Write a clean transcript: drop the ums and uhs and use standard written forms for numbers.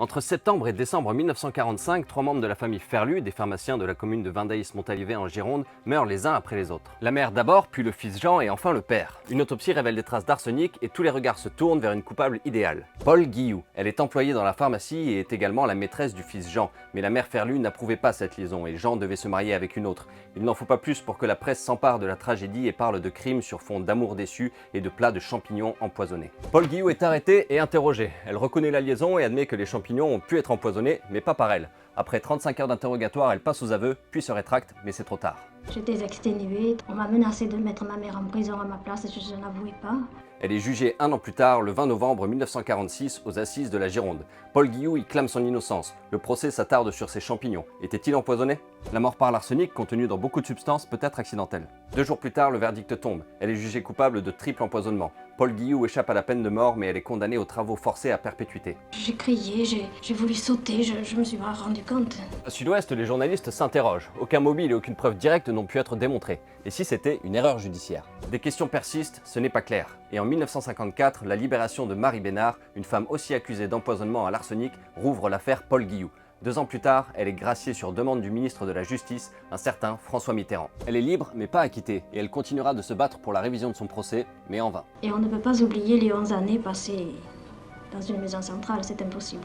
Entre septembre et décembre 1945, 3 membres de la famille Ferlu, des pharmaciens de la commune de Vindaïs-Montalivet en Gironde, meurent les uns après les autres. La mère d'abord, puis le fils Jean et enfin le père. Une autopsie révèle des traces d'arsenic et tous les regards se tournent vers une coupable idéale, Paul Guilloux. Elle est employée dans la pharmacie et est également la maîtresse du fils Jean. Mais la mère Ferlu n'approuvait pas cette liaison et Jean devait se marier avec une autre. Il n'en faut pas plus pour que la presse s'empare de la tragédie et parle de crimes sur fond d'amour déçu et de plats de champignons empoisonnés. Paul Guilloux est arrêtée et interrogée. Elle reconnaît la liaison et admet que les champignons ont pu être empoisonnés, mais pas par elle. Après 35 heures d'interrogatoire, elle passe aux aveux, puis se rétracte, mais c'est trop tard. J'étais exténuée, on m'a menacé de mettre ma mère en prison à ma place et je n'avouais pas. Elle est jugée un an plus tard, le 20 novembre 1946, aux assises de la Gironde. Paul Guilloux y clame son innocence. Le procès s'attarde sur ses champignons. Était-il empoisonné? La mort par l'arsenic, contenue dans beaucoup de substances, peut être accidentelle. 2 jours plus tard, le verdict tombe. Elle est jugée coupable de triple empoisonnement. Paul Guilloux échappe à la peine de mort, mais elle est condamnée aux travaux forcés à perpétuité. J'ai crié, j'ai voulu sauter, je me suis pas rendu compte. À Sud-Ouest, les journalistes s'interrogent. Aucun mobile et aucune preuve directe n'ont pu être démontrés. Et si c'était une erreur judiciaire? Des questions persistent, ce n'est pas clair. Et en 1954, la libération de Marie Bénard, une femme aussi accusée d'empoisonnement à l'arsenic, rouvre l'affaire Paul Guilloux. 2 ans plus tard, elle est graciée sur demande du ministre de la Justice, un certain François Mitterrand. Elle est libre, mais pas acquittée, et elle continuera de se battre pour la révision de son procès, mais en vain. Et on ne peut pas oublier les 11 années passées dans une maison centrale, c'est impossible.